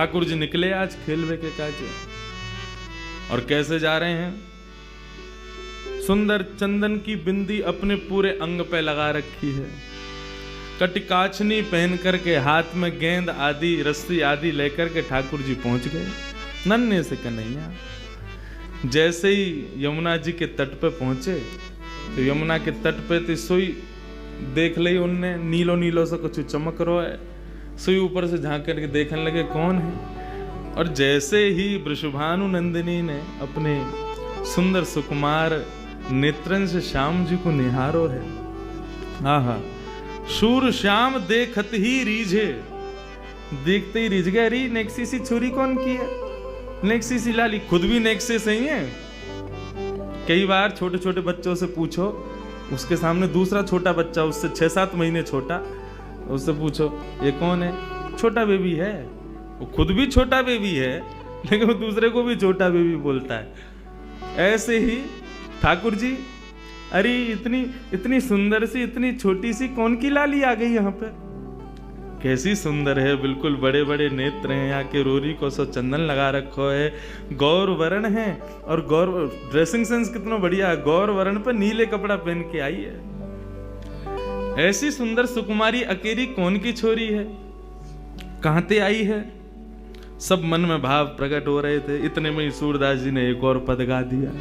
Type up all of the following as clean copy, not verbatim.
ठाकुर जी निकले आज खेलवे के काजे। और कैसे जा रहे हैं? सुंदर चंदन की बिंदी अपने पूरे अंग पे लगा रखी है, कटिकाचनी पहन करके हाथ में गेंद आदि रस्सी आदि लेकर के ठाकुर जी पहुंच गए नन्हे से कन्हैया। जैसे ही यमुना जी के तट पे पहुंचे तो यमुना के तट पे तो सोई देख ली उनने, नीलो नीलो सा कुछ चमक रो है। सोई ऊपर से झांक करके देखने लगे कौन है। और जैसे ही वृषभानु नंदिनी ने अपने सुंदर सुकुमार नेत्रन से श्याम जी को निहारो है। आहा, शूर श्याम देखत ही रीझे, देखते ही रीझ गए। अरे नेक्सी सी छुरी कौन की है? नेक्सी सी लाली, खुद भी नेक्से सही है। कई बार छोटे छोटे बच्चों से पूछो, उसके सामने दूसरा छोटा बच्चा उससे 6-7 महीने छोटा, उससे पूछो ये कौन है? छोटा बेबी है। वो खुद भी छोटा बेबी है लेकिन वो दूसरे को भी छोटा बेबी बोलता है। ऐसे ही ठाकुर जी, अरे इतनी सुंदर सी इतनी छोटी सी कौन की लाली आ गई यहाँ पे? कैसी सुंदर है, बिल्कुल बड़े बड़े नेत्र हैं, यहाँ के रोरी को सो चंदन लगा रखो है, गौर वर्ण है। और गौर ड्रेसिंग सेंस कितना बढ़िया है, गौर वर्ण पे नीले कपड़ा पहन के आई है। ऐसी सुंदर सुकुमारी अकेली कौन की छोरी है, कहाँ ते आई है? सब मन में भाव प्रकट हो रहे थे। इतने में ही सूरदास जी ने एक और पद गा दिया।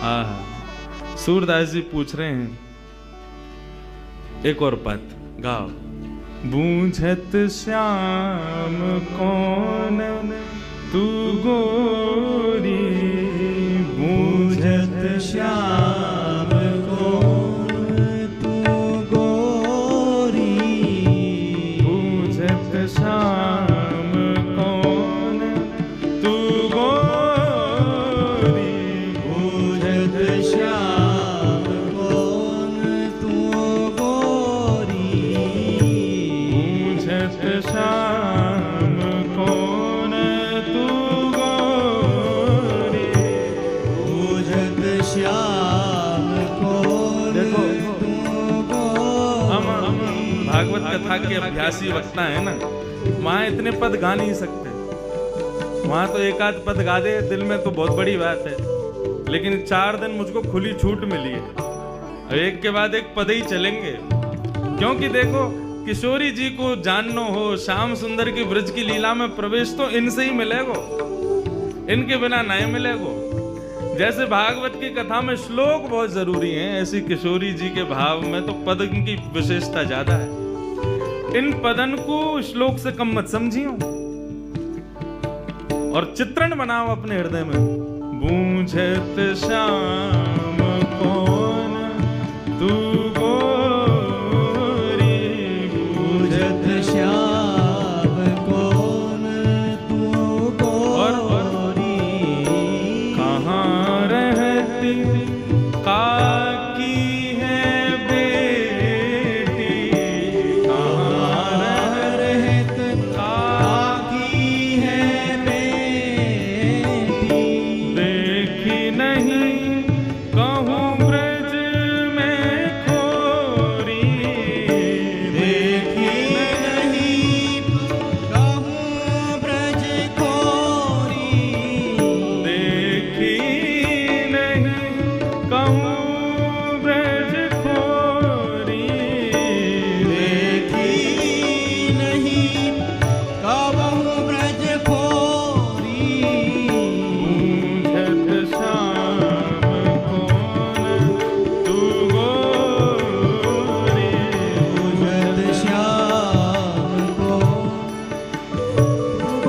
आहा, सूरदास जी पूछ रहे हैं एक और पद गाओ। बूझत श्याम कौन तू गोरी, बूझत श्याम कौन तू गोरी, बूझत श्याम कौन तू गोरी, बूझत श्याम कौन तू गोरी, बूझत श्याम कौन तू गोरी, बूझत श्याम कौन तू गोरी। हम भागवत कथा के अभ्यासी वक्ता है ना, वहां इतने पद गा नहीं सकते। वहां तो एक आध पद गा दे दिल में तो बहुत बड़ी बात है, लेकिन 4 दिन मुझको खुली छूट मिली है, एक के बाद एक पद ही चलेंगे। क्योंकि देखो, किशोरी जी को जाननो हो, श्याम सुंदर की ब्रज की लीला में प्रवेश तो इनसे ही मिलेगो, इनके बिना नहीं मिलेगो। जैसे भागवत की कथा में श्लोक बहुत जरूरी हैं, ऐसी किशोरी जी के भाव में तो पद की विशेषता ज्यादा है। इन पदन को श्लोक से कम मत समझियो और चित्रण बनाओ अपने हृदय में। बूझत श्याम कौन तू गोरी, बूझत श्याम कौन तू गोरी, कहाँ रहती काकी है बेटी, कहाँ रहत काकी है बेटी, देखी नहीं कहूँ ब्रज में खोरी, देखी नहीं कहूँ ब्रज खोरी, देखी नहीं कहूँ ब्रज खोरी, देखी नहीं कहूँ ब्रज खोरी, बूझत श्याम कौन तू गोरी, बूझत श्याम कौन तू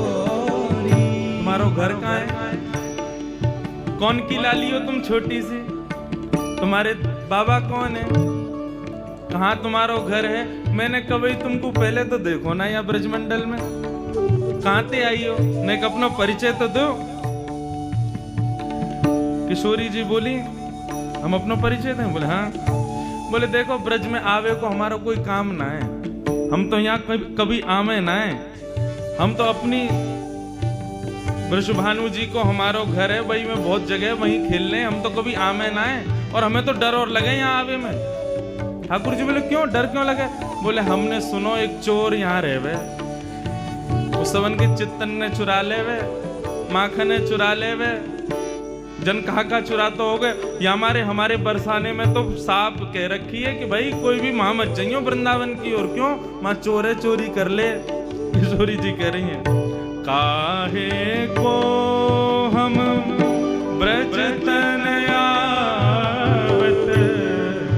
गोरी। तुम्हारो घर कहाँ है? कौन की लाली हो तुम छोटी सी? तुम्हारे बाबा कौन है? कहाँ तुम्हारो घर है? मैंने कभी तुमको पहले तो देखो ना यहाँ ब्रजमंडल में, कहाँ ते आई हो? मैं अपना परिचय तो दो। किशोरी जी बोली हम अपना परिचय दें? बोले हाँ। बोले देखो, ब्रज में आवे को हमारा कोई काम ना है, हम तो यहाँ कभी आवे ना है, हम तो अपनी वृषभानु जी को हमारो घर है वही में बहुत जगह वहीं खेलने, हम तो कभी आमे ना है और हमें तो डर और लगे यहाँ आवे में। ठाकुर जी बोले क्यों, डर क्यों लगे? बोले हमने सुनो एक चोर यहाँ रहे, उसवन के चित्तन ने चुरा ले वे, माखन ने चुरा ले वे, जन कहा चुरा तो हो गए। या हमारे बरसाने में तो साफ कह रखी है कि भाई कोई भी मां मत जाइयो वृंदावन की ओर। क्यों? मां चोरे चोरी कर ले। किशोरी जी कह रही हैं, काहे को हम ब्रज तन आवत,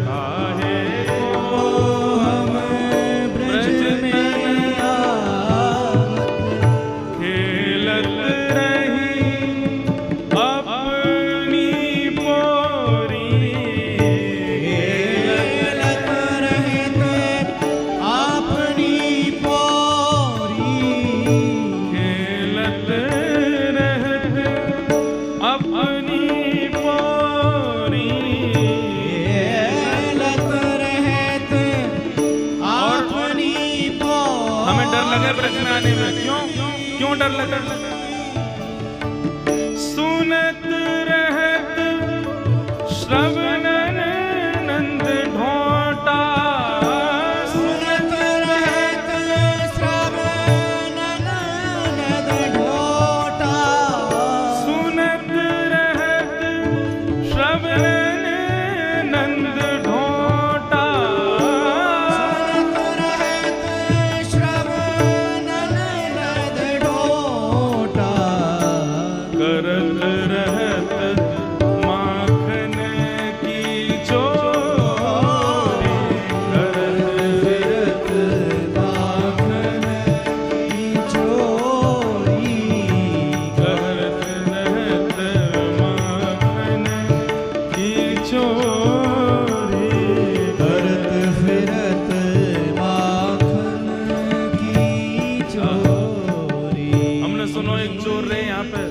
काहे को हम ब्रज में आवत, खेलत रही अपनी पोरी, खेलत रहते अपनी पोरी, खेलत रहते अपनी पोरी, खेलत रहते अपनी पोरी। हमें डर लगे ब्रज में आने में। क्यों डर लगे? सुनत रहत श्रवणन नंद ढोटा, सुनत रहते श्रवणन नंद ढोटा, सुनत रहत श्रवणन नंद ढोटा, सुनत रहते श्रवणन नंद ढोटा, करत रहत माखन की चोरी, करत फिरत माखन की चोरी, करत रहत माखन की चोरी। करत फिरत माखन की चोरी। हमने सुनो एक चोर रहे यहाँ पे,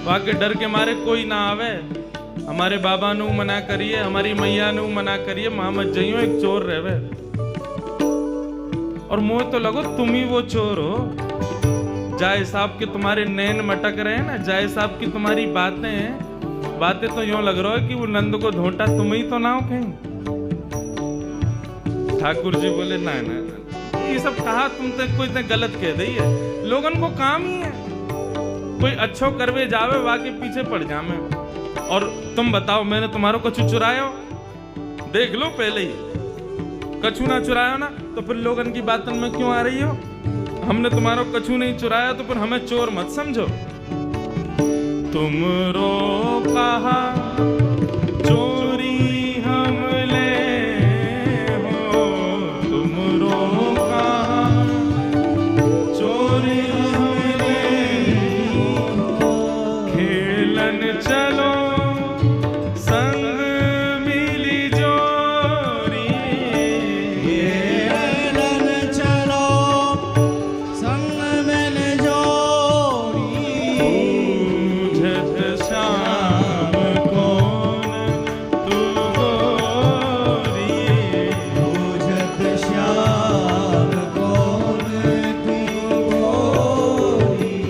वाके डर के मारे कोई ना आवे। हमारे बाबा नु मना करिए, हमारी मैया नु मना करिए, मां मत जइयो, एक चोर रहे। और मुझे तो लगो तुम ही वो चोर हो। जाए साहब के तुम्हारे नैन मटक रहे हैं ना, जाए साहब की तुम्हारी बातें तो यूं लग रहा है कि वो नंद को ढोंटा तुम ही तो ना हो कहीं। ठाकुर जी बोले ना ना, ये सब कहा तुम तो कोई तो गलत कह दी है। लोगन को काम ही है, कोई अच्छो करवे जावे वाके पीछे पड़ जावे। और तुम बताओ, मैंने तुम्हारो कछु चुरायो? देख लो पहले ही, कछु ना चुरायो ना तो फिर लोगन की बातन में क्यों आ रही हो? हमने तुम्हारो कछु नहीं चुराया तो फिर हमें चोर मत समझो। तुमरो कहा चोरी हम ले हो, तुमरो कहा चोरी हम ले हो, खेलन चलो संग मिली जोरी, खेलन चलो संग मिल जोड़ी, बूझत श्याम कौन तू गोरी, बूझत श्याम कौन तू गोरी।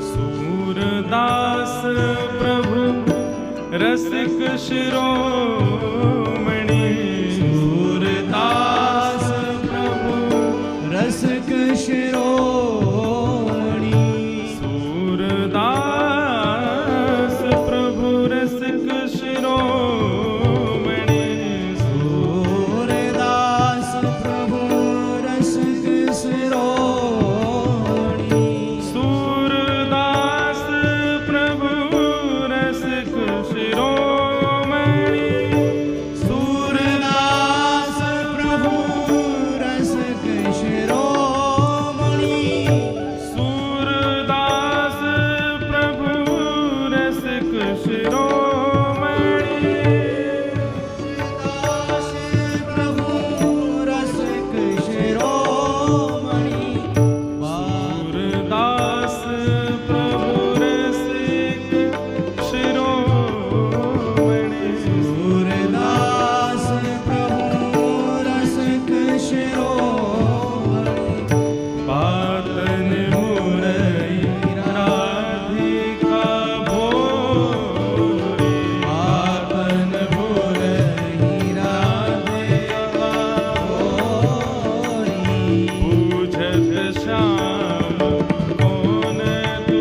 सूरदास प्रभु रसिक शिरोमणि, सूरदास प्रभु रसिक शिरोमणि, सूरदास प्रभु रसिक शिरोमणि, सूरदास प्रभु रसिक शिरोमणि, सूरदास प्रभु रसिक शिरोमणि, सूरदास प्रभु रसिक शिरोमणि। श्याम कौन तू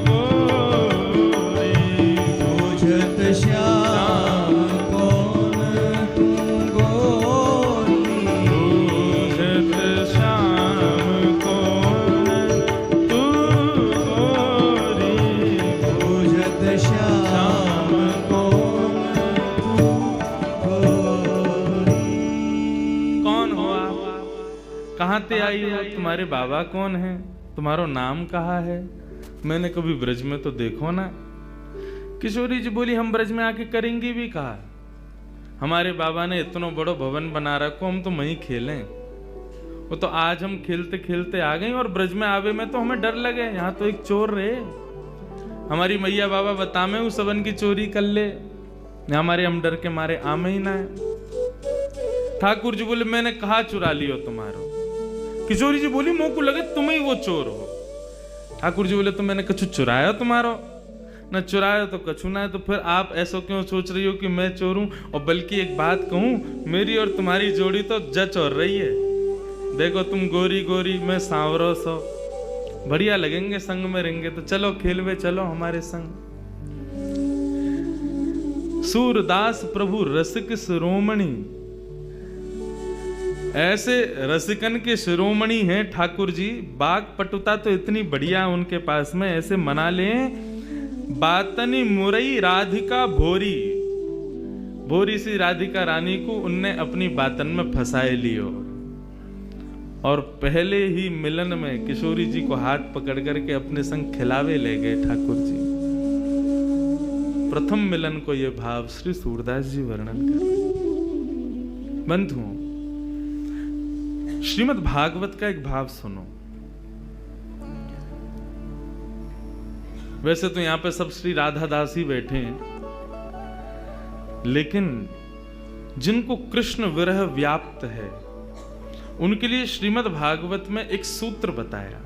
गोरी, बुझत श्याम कौन तू गोरी, बुझत श्याम कौन तू गोरी, बुझत श्याम कौन तू गोरी। कौन हो आप? कहाँ ते आई हो? तुम्हारे बाबा कौन है? तुम्हारो नाम कहाँ है? मैंने कभी ब्रज में तो देखो ना। किशोरी जी बोली, हम ब्रज में आके करेंगे भी कहा? हमारे बाबा ने इतना बड़ो भवन बना रखो, हम तो वहीं खेलें। वो तो आज हम खेलते खेलते आ गए और ब्रज में आवे में तो हमें डर लगे, यहाँ तो एक चोर रहे। हमारी मैया बाबा बतामे उस सबन की चोरी कर ले, हमारे हम डर के मारे आमे ही ना है। ठाकुर जी बोले, मैंने कहा चुरा लियो तुम्हारो? किशोरी जी बोली, मोह को लगे तुम ही वो चोर हो। ठाकुर जी बोले, तो मैंने कछु चुराया तुम्हारो? न चुराया तो कछु ना है, तो फिर आप ऐसा क्यों सोच रही हो कि मैं चोर हूं? और बल्कि एक बात कहूं, मेरी और तुम्हारी जोड़ी तो जच और रही है। देखो तुम गोरी गोरी, मैं सांवरो सो, बढ़िया लगेंगे संग में रहेंगे। तो चलो खेलवे चलो हमारे संग। सूरदास प्रभु रसिक शिरोमणि, ऐसे रसिकन के शिरोमणि हैं ठाकुर जी। बाग पटुता तो इतनी बढ़िया उनके पास में, ऐसे मना लें। बातनी मुरई राधिका भोरी, भोरी सी राधिका रानी को उनने अपनी बातन में फंसाए लियो। और पहले ही मिलन में किशोरी जी को हाथ पकड़ करके अपने संग खिलावे ले गए ठाकुर जी। प्रथम मिलन को यह भाव श्री सूरदास जी वर्णन कर रहे। बंधुओं, श्रीमद् भागवत का एक भाव सुनो। वैसे तो यहां पे सब श्री राधा दास ही बैठे हैं, लेकिन जिनको कृष्ण विरह व्याप्त है उनके लिए श्रीमद् भागवत में एक सूत्र बताया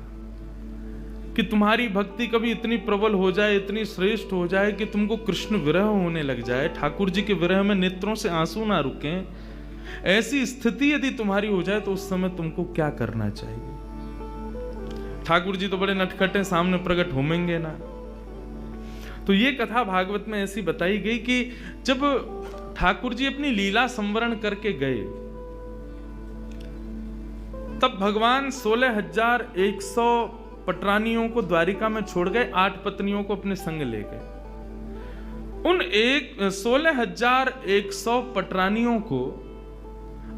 कि तुम्हारी भक्ति कभी इतनी प्रबल हो जाए, इतनी श्रेष्ठ हो जाए कि तुमको कृष्ण विरह होने लग जाए, ठाकुर जी के विरह में नेत्रों से आंसू ना रुकें। ऐसी स्थिति यदि तुम्हारी हो जाए तो उस समय तुमको क्या करना चाहिए? ठाकुर जी तो बड़े नटखटे, सामने प्रकट होंगे ना। तो ये कथा भागवत में ऐसी बताई गई कि जब ठाकुर जी अपनी लीला संवरण करके गए, तब भगवान 16,100 पटरानियों को द्वारिका में छोड़ गए, 8 पत्नियों को अपने संग ले गए। उन 16,100 पटरानियों को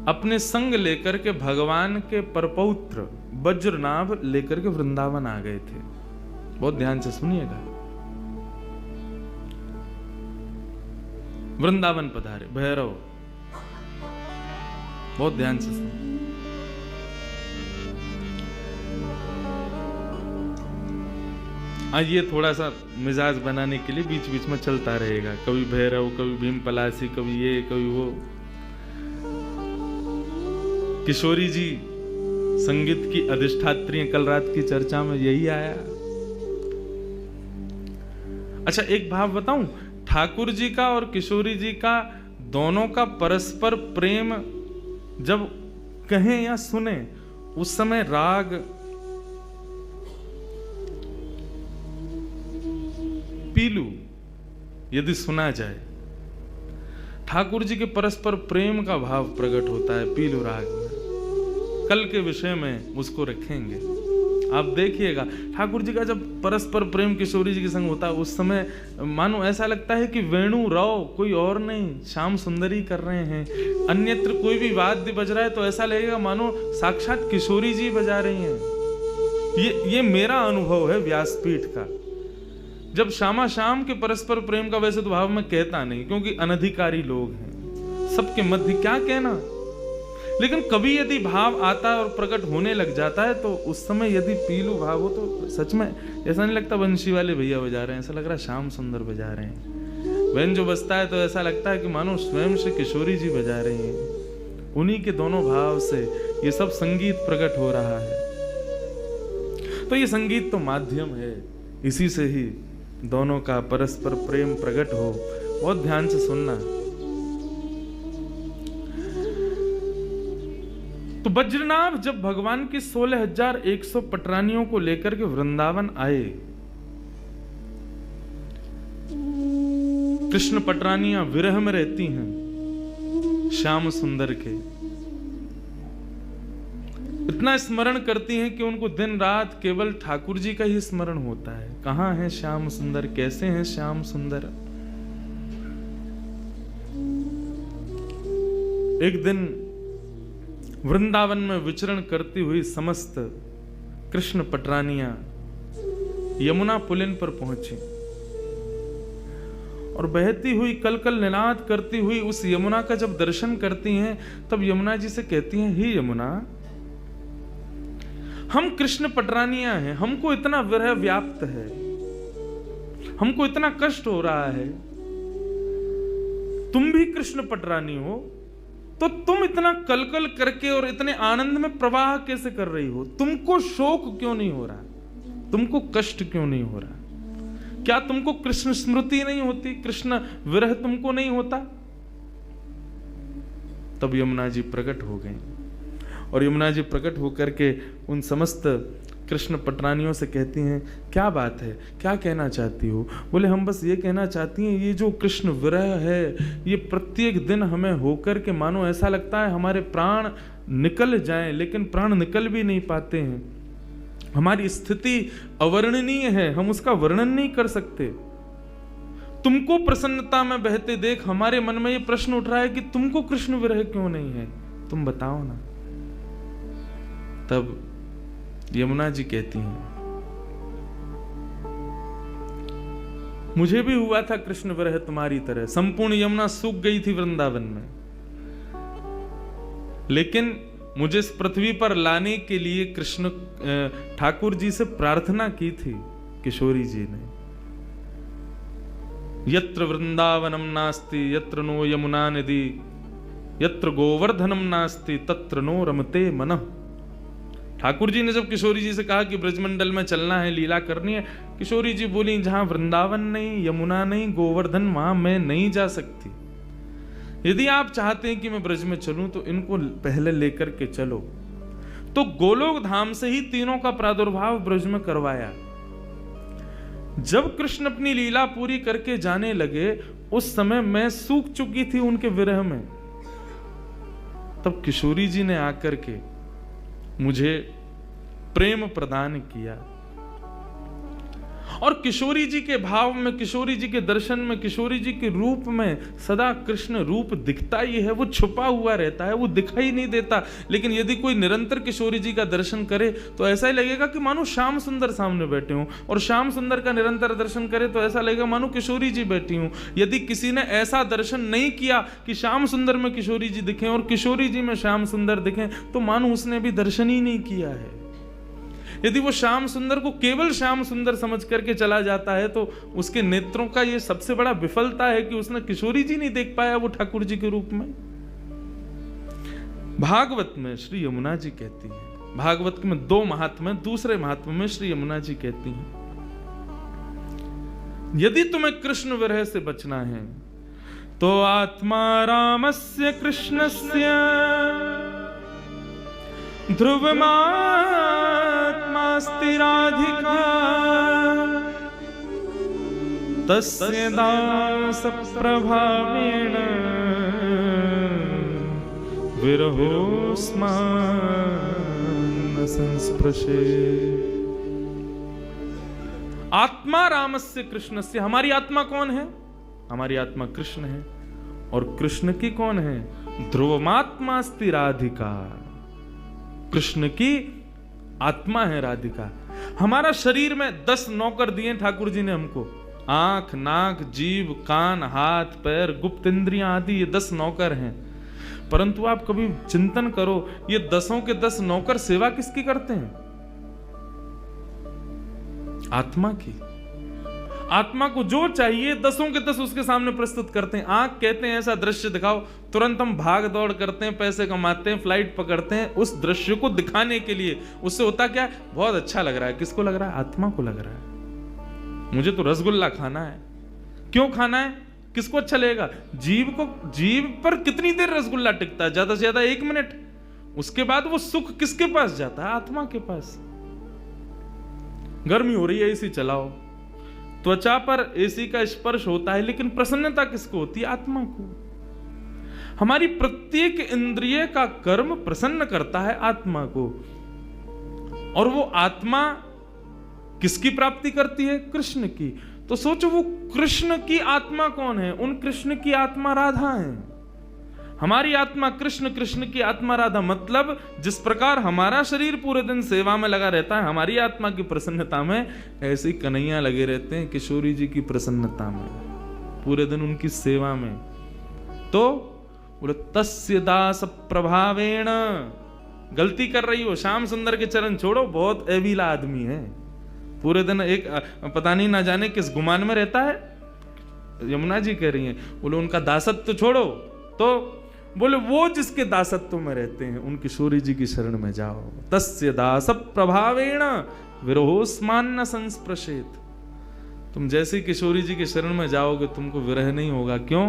अपने संग लेकर के भगवान के परपौत्र वज्रनाभ लेकर के वृंदावन आ गए थे। बहुत ध्यान से सुनिएगा। वृंदावन पधारे भैरव, बहुत ध्यान से सुनिए। आज ये थोड़ा सा मिजाज बनाने के लिए बीच बीच में चलता रहेगा, कभी भैरव, कभी भीम पलासी, कभी ये, कभी वो। किशोरी जी संगीत की अधिष्ठात्री, कल रात की चर्चा में यही आया। अच्छा, एक भाव बताऊं, ठाकुर जी का और किशोरी जी का दोनों का परस्पर प्रेम जब कहें या सुने, उस समय राग पीलू यदि सुना जाए, ठाकुर जी के परस्पर प्रेम का भाव प्रकट होता है पीलू राग में। कल के विषय में उसको रखेंगे, आप देखिएगा। ठाकुर जी का जब परस्पर प्रेम किशोरी जी के संग होता है, उस समय मानो ऐसा लगता है कि वेणु राव कोई और नहीं, श्याम सुंदरी कर रहे हैं। अन्यत्र कोई भी वाद्य बज रहा है तो ऐसा लगेगा मानो साक्षात किशोरी जी बजा रही हैं। ये मेरा अनुभव है व्यासपीठ का। जब श्यामा श्याम के परस्पर प्रेम का वैसे तो भाव मैं कहता नहीं, क्योंकि अनधिकारी लोग हैं, सबके मध्य क्या कहना, लेकिन कभी यदि भाव आता है और प्रकट होने लग जाता है तो उस समय यदि पीलू भाव हो तो सच में ऐसा नहीं लगता बंशी वाले भैया बजा रहे हैं, ऐसा लग रहा है श्याम सुंदर बजा रहे हैं। वैन जो बजता है तो ऐसा लगता है कि मानो स्वयं से किशोरी जी बजा रही हैं। उन्हीं के दोनों भाव से ये सब संगीत प्रकट हो रहा है। तो ये संगीत तो माध्यम है, इसी से ही दोनों का परस्पर प्रेम प्रकट हो। बहुत ध्यान से सुनना। तो वज्रनाभ जब भगवान की 16,100 पटरानियों को लेकर के वृंदावन आए, कृष्ण पटरानियां विरह में रहती हैं श्याम सुंदर के, इतना स्मरण करती हैं कि उनको दिन रात केवल ठाकुर जी का ही स्मरण होता है। कहां है श्याम सुंदर, कैसे हैं श्याम सुंदर। एक दिन वृंदावन में विचरण करती हुई समस्त कृष्ण पटरानियां यमुना पुलिन पर पहुंची और बहती हुई कलकल निनाद करती हुई उस यमुना का जब दर्शन करती हैं, तब यमुना जी से कहती हैं, हे यमुना, हम कृष्ण पटरानियां हैं, हमको इतना विरह व्याप्त है, हमको इतना कष्ट हो रहा है, तुम भी कृष्ण पटरानी हो, तो तुम इतना कलकल करके और इतने आनंद में प्रवाह कैसे कर रही हो? तुमको शोक क्यों नहीं हो रहा? तुमको कष्ट क्यों नहीं हो रहा? क्या तुमको कृष्ण स्मृति नहीं होती? कृष्ण विरह तुमको नहीं होता? तब यमुना जी प्रकट हो गई और यमुना जी प्रकट होकर के उन समस्त कृष्ण पटरानियों से कहती हैं, क्या बात है, क्या कहना चाहती हो? बोले, हम बस ये कहना चाहती हैं, ये जो कृष्ण विरह है, ये प्रत्येक दिन हमें होकर के मानो ऐसा लगता है हमारे प्राण निकल जाएं, लेकिन प्राण निकल भी नहीं पाते हैं। हमारी स्थिति अवर्णनीय है, हम उसका वर्णन नहीं कर सकते। तुमको प्रसन्नता में बहते देख हमारे मन में ये प्रश्न उठ रहा है कि तुमको कृष्ण विरह क्यों नहीं है, तुम बताओ ना। तब यमुना जी कहती हैं, मुझे भी हुआ था कृष्ण विरह तुम्हारी तरह, संपूर्ण यमुना सूख गई थी वृंदावन में, लेकिन मुझे इस पृथ्वी पर लाने के लिए कृष्ण ठाकुर जी से प्रार्थना की थी किशोरी जी ने। यत्र वृंदावनम नास्ति यत्र नो यमुना नदी, यत्र गोवर्धनम नास्ति तत्र नो रमते मनः। ठाकुर जी ने जब किशोरी जी से कहा कि ब्रजमंडल में चलना है, लीला करनी है, किशोरी जी बोली, जहां वृंदावन नहीं, यमुना नहीं, गोवर्धन, वहां मैं नहीं जा सकती। यदि आप चाहते हैं कि मैं ब्रज में चलूं तो इनको पहले लेकर के चलो। तो गोलोक धाम से ही तीनों का प्रादुर्भाव ब्रज में करवाया। जब कृष्ण अपनी लीला पूरी करके जाने लगे, उस समय मैं सूख चुकी थी उनके विरह में। तब किशोरी जी ने आकर के मुझे प्रेम प्रदान किया और किशोरी जी के भाव में, किशोरी जी के दर्शन में, किशोरी जी के रूप में सदा कृष्ण रूप दिखता ही है। वो छुपा हुआ रहता है, वो दिखाई नहीं देता, लेकिन यदि कोई निरंतर किशोरी जी का दर्शन करे तो ऐसा ही लगेगा कि मानो श्याम सुंदर सामने बैठे हों, और श्याम सुंदर का निरंतर दर्शन करे तो ऐसा लगेगा मानो किशोरी जी बैठी हूं। यदि किसी ने ऐसा दर्शन नहीं किया कि श्याम सुंदर में किशोरी जी दिखें और किशोरी जी में श्याम सुंदर दिखें, तो मानो उसने भी दर्शन ही नहीं किया है। यदि वो श्याम सुंदर को केवल श्याम सुंदर समझ करके चला जाता है तो उसके नेत्रों का ये सबसे बड़ा विफलता है कि उसने किशोरी जी नहीं देख पाया वो ठाकुर जी के रूप में। भागवत में श्री यमुना जी कहती है, भागवत में 2 महात्म्य, दूसरे महात्म्य में श्री यमुना जी कहती हैं, यदि तुम्हें कृष्ण विरह से बचना है तो आत्मा रामस्य कृष्णस्य ध्रुवमात्मास्ति राधिका तस्य दास प्रभावेण विरहोस्मान् न संस्पृशे। आत्मा रामस्य कृष्णस्य, हमारी आत्मा कौन है? हमारी आत्मा कृष्ण है, और कृष्ण की कौन है? ध्रुवमात्मास्ति राधिका, कृष्ण की आत्मा है राधिका। हमारा शरीर में 10 नौकर दिए ठाकुर जी ने हमको, आंख, नाक, जीभ, कान, हाथ, पैर, गुप्त इंद्रियां आदि, ये 10 नौकर हैं। परंतु आप कभी चिंतन करो, ये 10 के 10 नौकर सेवा किसकी करते हैं? आत्मा की। आत्मा को जो चाहिए 10 के 10 उसके सामने प्रस्तुत करते हैं। आंख कहते हैं ऐसा दृश्य दिखाओ, तुरंत हम भाग दौड़ करते हैं, पैसे कमाते हैं, फ्लाइट पकड़ते हैं उस दृश्य को दिखाने के लिए। उससे होता क्या? बहुत अच्छा लग रहा है। किसको लग रहा है? आत्मा को लग रहा है। मुझे तो रसगुल्ला खाना है। क्यों खाना है? किसको अच्छा लगेगा? जीभ को। जीभ पर कितनी देर रसगुल्ला टिकता है? ज्यादा से ज्यादा 1 मिनट। उसके बाद वो सुख किसके पास जाता है? आत्मा के पास। गर्मी हो रही है, एसी चलाओ, त्वचा पर एसी का स्पर्श होता है, लेकिन प्रसन्नता किसको होती है? आत्मा को। हमारी प्रत्येक इंद्रिय का कर्म प्रसन्न करता है आत्मा को, और वो आत्मा किसकी प्राप्ति करती है? कृष्ण की। तो सोचो वो कृष्ण की आत्मा कौन है? उन कृष्ण की आत्मा राधा है। हमारी आत्मा कृष्ण, कृष्ण की आत्मा राधा। मतलब जिस प्रकार हमारा शरीर पूरे दिन सेवा में लगा रहता है, हमारी आत्मा की प्रसन्नता में, ऐसे ही कन्हैया लगे रहते हैं किशोरी जी की प्रसन्नता में, पूरे दिन उनकी सेवा में। तो बोले तस्य दास प्रभावेण। गलती कर रही हो, श्याम सुंदर के चरण छोड़ो, बहुत एविला आदमी है, पूरे दिन एक पता नहीं ना जाने किस गुमान में रहता है। यमुना जी कह रही हैं, बोले उनका दासत्व छोड़ो, तो बोले वो जिसके दासत्व में रहते हैं उन किशोरी जी की शरण में जाओ। तस्य दास प्रभावेण विरहोस्मान न संस्पृशेत। तुम जैसे किशोरी जी की शरण में जाओगे तुमको विरह नहीं होगा। क्यों?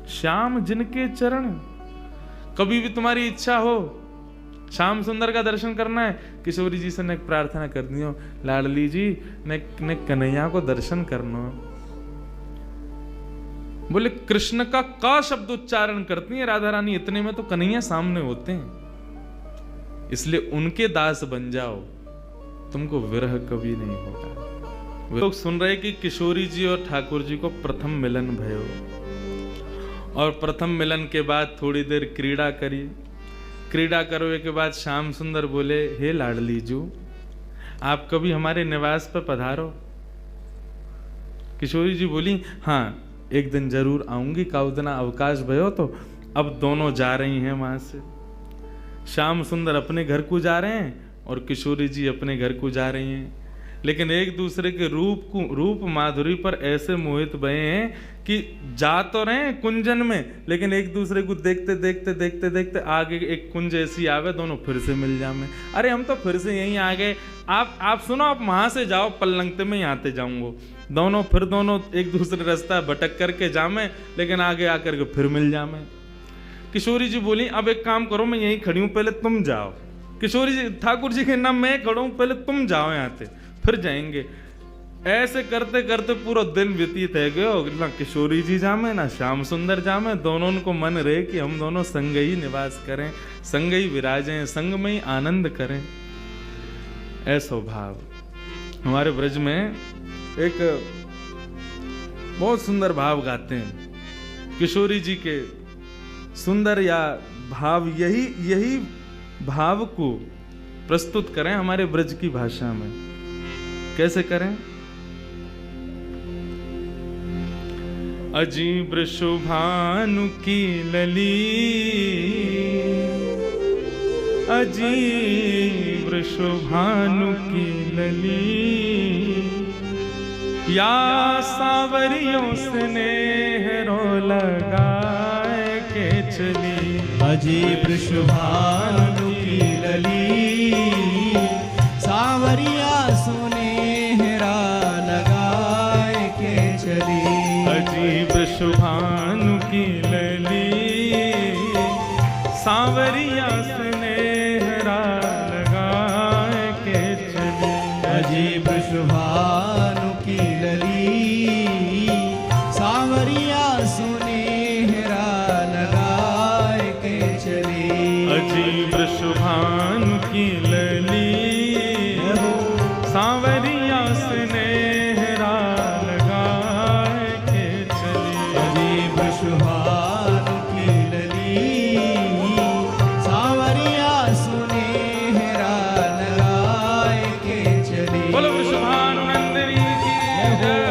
श्याम जिनके चरण। कभी भी तुम्हारी इच्छा हो श्याम सुंदर का दर्शन करना है, किशोरी जी से ने प्रार्थना कर दियो, लाडली जी ने कन्हैया को दर्शन करना। बोले कृष्ण का शब्द उच्चारण करती है राधा रानी, इतने में तो कन्हैया सामने होते हैं। इसलिए उनके दास बन जाओ, तुमको विरह कभी नहीं होगा। लोग सुन रहे कि किशोरी जी और ठाकुर जी को प्रथम मिलन भयो, और प्रथम मिलन के बाद थोड़ी देर क्रीड़ा करी। क्रीड़ा करने के बाद श्याम सुंदर बोले, हे लाडली जू, आप कभी हमारे निवास पर पधारो। किशोरी जी बोली, हाँ एक दिन जरूर आऊंगी, काउदना अवकाश भयो। तो अब दोनों जा रही हैं वहां से। श्याम सुंदर अपने घर को जा रहे हैं और किशोरी जी अपने घर को जा रही हैं, लेकिन एक दूसरे के रूप माधुरी पर ऐसे मोहित भये हैं कि जा तो रहे हैं कुंजन में, लेकिन एक दूसरे को देखते देखते देखते देखते आगे एक कुंज ऐसी आवे, दोनों फिर से मिल जामे। अरे हम तो फिर से यहीं आ गए, आप सुनो, आप वहां से जाओ, पल्लंगते में यहाँ ते जाऊंगो। दोनों एक दूसरे रास्ता भटक करके जामे, लेकिन आगे आकर के फिर मिल जामे। किशोरी जी बोली, अब एक काम करो, मैं यहीं खड़ी हूं, पहले तुम जाओ। किशोरी जी, ठाकुर जी के नाम मैं खड़ा हूं, पहले तुम जाओ यहाँ से, फिर जाएंगे। ऐसे करते करते पूरा दिन व्यतीत है गयो, ना किशोरी जी जामे ना श्याम सुंदर जामे। दोनों को मन रहे कि हम दोनों संग ही निवास करें, संग ही विराजें, संग में ही आनंद करें। ऐसा भाव हमारे ब्रज में एक बहुत सुंदर भाव गाते हैं किशोरी जी के। सुंदर या भाव, यही भाव को प्रस्तुत करें हमारे ब्रज की भाषा में। कैसे करें? अजीब शुभानु की लली, अजीब शुभानु की लली, या सावरियों स्नेह रो लगाए के चली। अजीब शुभानु की लली, सावरिया सुनेहरा लगाए के चली। अजीब शुभानु की लली, सावरिया सुनेहरा लगाए के चली। अजीब शुभानु की लली, सावरिया सुनेहरा लगाए के चली। अजीब शुभानु की लली, सावरिया स्नेहरा लगाए के चली। अजीब शुभानु की लली, सावरिया सुनेहरा लगाए के चली। बोलो वृषभानु नंदिनी की जय।